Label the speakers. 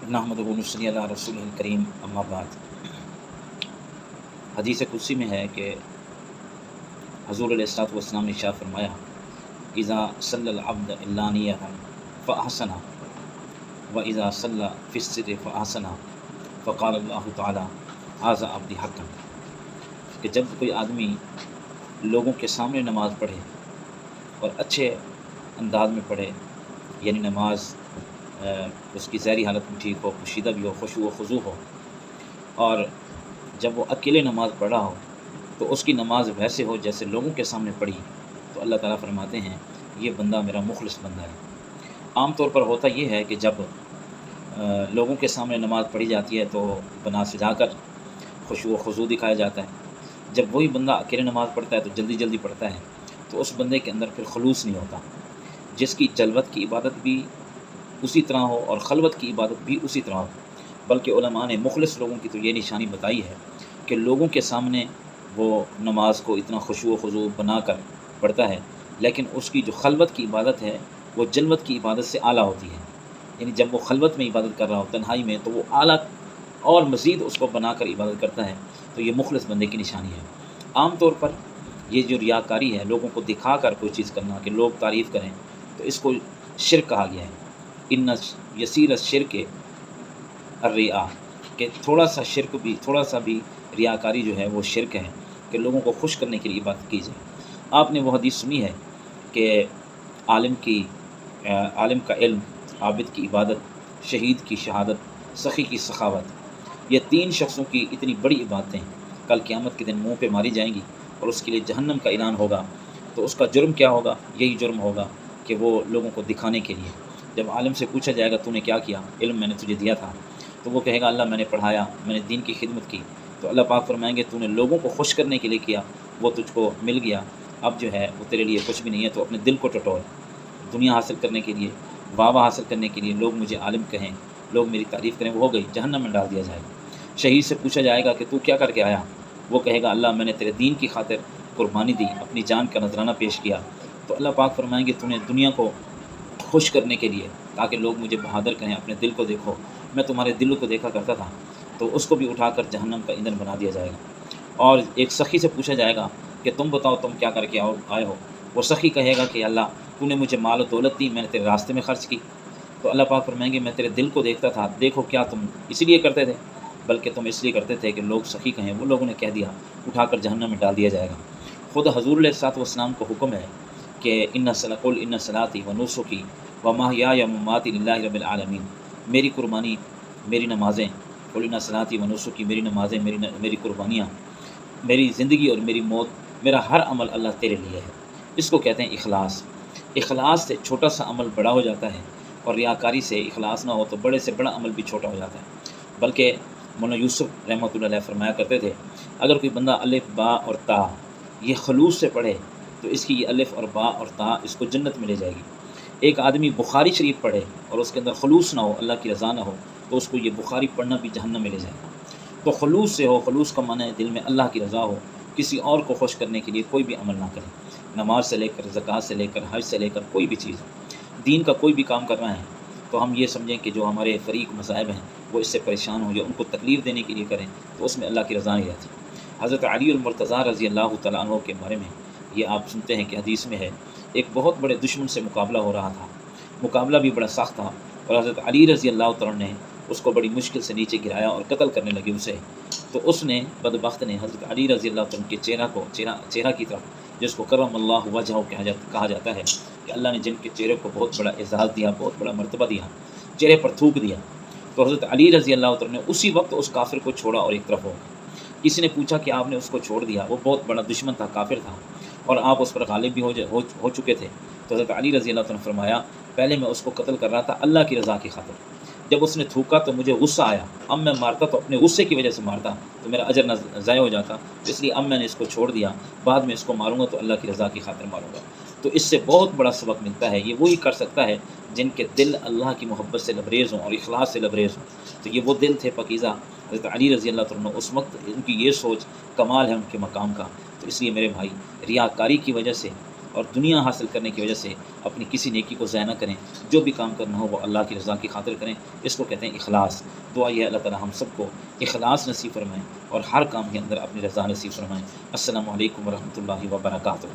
Speaker 1: نحمدہ و نصلی علی رسول الکریم اما بعد۔ حدیث قدسی میں ہے کہ حضور علیہ الصلوۃ والسلام نے ارشاد فرمایا، اذا صلی العبد الا نیۃ فاحسن واذا صلی فی السر فاحسن فقال اللہ تعالی ھذا عبدی حقا، کہ جب کوئی آدمی لوگوں کے سامنے نماز پڑھے اور اچھے انداز میں پڑھے، یعنی نماز اس کی ظاہری حالت میں ٹھیک ہو، پوشیدہ بھی ہو، خشوع و خضوع ہو، اور جب وہ اکیلے نماز پڑھا ہو تو اس کی نماز ویسے ہو جیسے لوگوں کے سامنے پڑھی، تو اللہ تعالیٰ فرماتے ہیں یہ بندہ میرا مخلص بندہ ہے۔ عام طور پر ہوتا یہ ہے کہ جب لوگوں کے سامنے نماز پڑھی جاتی ہے تو بنا سجا کر خشوع و خضوع دکھایا جاتا ہے۔ جب وہی بندہ اکیلے نماز پڑھتا ہے تو جلدی جلدی پڑھتا ہے، تو اس بندے کے اندر پھر خلوص نہیں ہوتا۔ جس کی جلوت کی عبادت بھی اسی طرح ہو اور خلوت کی عبادت بھی اسی طرح ہو، بلکہ علماء نے مخلص لوگوں کی تو یہ نشانی بتائی ہے کہ لوگوں کے سامنے وہ نماز کو اتنا خشوع و خضوع بنا کر پڑھتا ہے، لیکن اس کی جو خلوت کی عبادت ہے وہ جلوت کی عبادت سے اعلیٰ ہوتی ہے۔ یعنی جب وہ خلوت میں عبادت کر رہا ہو تنہائی میں، تو وہ اعلیٰ اور مزید اس کو بنا کر عبادت کرتا ہے، تو یہ مخلص بندے کی نشانی ہے۔ عام طور پر یہ جو ریاکاری ہے، لوگوں کو دکھا کر کوئی چیز کرنا کہ لوگ تعریف کریں، تو اس کو شرک کہا گیا ہے۔ ان یسیر الشرک الریا، کہ تھوڑا سا بھی ریاکاری جو ہے وہ شرک ہے، کہ لوگوں کو خوش کرنے کے لیے عبادت کی جائے۔ آپ نے وہ حدیث سنی ہے کہ عالم کا علم، عابد کی عبادت، شہید کی شہادت، سخی کی سخاوت، یہ تین شخصوں کی اتنی بڑی عبادتیں کل قیامت کے دن منہ پہ ماری جائیں گی اور اس کے لیے جہنم کا اعلان ہوگا۔ تو اس کا جرم کیا ہوگا؟ یہی جرم ہوگا کہ وہ لوگوں کو دکھانے کے لیے، جب عالم سے پوچھا جائے گا تو نے کیا کیا؟ علم میں نے تجھے دیا تھا، تو وہ کہے گا اللہ میں نے پڑھایا، میں نے دین کی خدمت کی۔ تو اللہ پاک فرمائیں گے تو نے لوگوں کو خوش کرنے کے لیے کیا، وہ تجھ کو مل گیا، اب جو ہے وہ تیرے لیے کچھ بھی نہیں ہے، تو اپنے دل کو ٹٹول۔ دنیا حاصل کرنے کے لیے، واہ حاصل کرنے کے لیے، لوگ مجھے عالم کہیں، لوگ میری تعریف کریں، وہ ہو گئی، جہنم میں ڈال دیا جائے گا۔ شہید سے پوچھا جائے گا کہ تو کیا کر کے آیا؟ وہ کہے گا اللہ میں نے تیرے دین کی خاطر قربانی دی، اپنی جان کا نذرانہ پیش کیا۔ تو اللہ پاک فرمائیں گے تو نے دنیا کو خوش کرنے کے لیے، تاکہ لوگ مجھے بہادر کہیں، اپنے دل کو دیکھو، میں تمہارے دل کو دیکھا کرتا تھا، تو اس کو بھی اٹھا کر جہنم کا ایندھن بنا دیا جائے گا۔ اور ایک سخی سے پوچھا جائے گا کہ تم بتاؤ تم کیا کر کے آئے ہو؟ وہ سخی کہے گا کہ اللہ تو نے مجھے مال و دولت دی، میں نے تیرے راستے میں خرچ کی۔ تو اللہ پاک فرمائیں گے میں تیرے دل کو دیکھتا تھا، دیکھو کیا تم اس لیے کرتے تھے؟ بلکہ تم اس لیے کرتے تھے کہ لوگ سخی کہیں، وہ لوگوں نے کہہ دیا، اٹھا کر جہنم میں ڈال دیا جائے گا۔ خود حضور علیہ الصلوۃ والسلام کو حکم ہے کہ ان صلاتی و نسکی و محیای و مماتی للہ رب العالمین، میری قربانی، میری نمازیں، قل ان صلاتی و نسکی، میری نمازیں، میری قربانیاں، میری زندگی اور میری موت، میرا ہر عمل اللہ تیرے لیے ہے۔ اس کو کہتے ہیں اخلاص۔ اخلاص سے چھوٹا سا عمل بڑا ہو جاتا ہے، اور ریاکاری سے اخلاص نہ ہو تو بڑے سے بڑا عمل بھی چھوٹا ہو جاتا ہے۔ بلکہ مولانا یوسف رحمۃ اللہ علیہ فرمایا کرتے تھے، اگر کوئی بندہ الف با اور تا یہ خلوص سے پڑھے تو اس کی یہ الف اور با اور تا اس کو جنت میں لے جائے گی۔ ایک آدمی بخاری شریف پڑھے اور اس کے اندر خلوص نہ ہو، اللہ کی رضا نہ ہو، تو اس کو یہ بخاری پڑھنا بھی جہنم میں لے جائے گا۔ تو خلوص سے ہو، خلوص کا معنی ہے دل میں اللہ کی رضا ہو، کسی اور کو خوش کرنے کے لیے کوئی بھی عمل نہ کرے، نماز سے لے کر، زکوٰۃ سے لے کر، حج سے لے کر، کوئی بھی چیز، دین کا کوئی بھی کام کرنا ہے تو ہم یہ سمجھیں کہ جو ہمارے فریق مذاہب ہیں وہ اس سے پریشان ہوں یا ان کو تکلیف دینے کے لیے کریں، تو اس میں اللہ کی رضا نہیں رہتی۔ حضرت علی المرتضیٰ رضی اللہ تعالیٰ عنہ کے بارے میں یہ آپ سنتے ہیں کہ حدیث میں ہے، ایک بہت بڑے دشمن سے مقابلہ ہو رہا تھا، مقابلہ بھی بڑا سخت تھا، اور حضرت علی رضی اللہ تعالیٰ نے اس کو بڑی مشکل سے نیچے گرایا اور قتل کرنے لگے اسے۔ تو اس نے، بدبخت نے، حضرت علی رضی اللہ تعالیٰ کے چہرہ کی طرف، جس کو کرم اللہ وجہہ کہا جاتا ہے، کہ اللہ نے جن کے چہرے کو بہت بڑا اعزاز دیا، بہت بڑا مرتبہ دیا، چہرے پر تھوک دیا، تو حضرت علی رضی اللہ تعالیٰ نے اسی وقت اس کافر کو چھوڑا اور ایک طرف ہو گیا۔ کسی نے پوچھا کہ آپ نے اس کو چھوڑ دیا، وہ بہت بڑا دشمن تھا، کافر تھا، اور آپ اس پر غالب بھی ہو چکے تھے۔ تو حضرت علی رضی اللہ تعالیٰ نے فرمایا پہلے میں اس کو قتل کر رہا تھا اللہ کی رضا کی خاطر، جب اس نے تھوکا تو مجھے غصہ آیا، اب میں مارتا تو اپنے غصے کی وجہ سے مارتا تو میرا اجر نہ ضائع ہو جاتا، اس لیے اب میں نے اس کو چھوڑ دیا، بعد میں اس کو ماروں گا تو اللہ کی رضا کی خاطر ماروں گا۔ تو اس سے بہت بڑا سبق ملتا ہے، یہ وہی کر سکتا ہے جن کے دل اللہ کی محبت سے لبریز ہوں اور اخلاص سے لبریز ہوں۔ تو یہ وہ دل تھے پاکیزہ حضرت علی رضی اللہ تعالیٰ عنہ، اس وقت ان کی یہ سوچ کمال ہے ان کے مقام کا۔ تو اس لیے میرے بھائی، ریاکاری کی وجہ سے اور دنیا حاصل کرنے کی وجہ سے اپنی کسی نیکی کو ضائع نہ کریں. جو بھی کام کرنا ہو وہ اللہ کی رضا کی خاطر کریں. اس کو کہتے ہیں اخلاص. دعا یہ اللہ تعالی ہم سب کو اخلاص نصیب فرمائیں اور ہر کام کے اندر اپنی رضا نصیب فرمائیں. السلام علیکم ورحمۃ اللہ وبرکاتہ.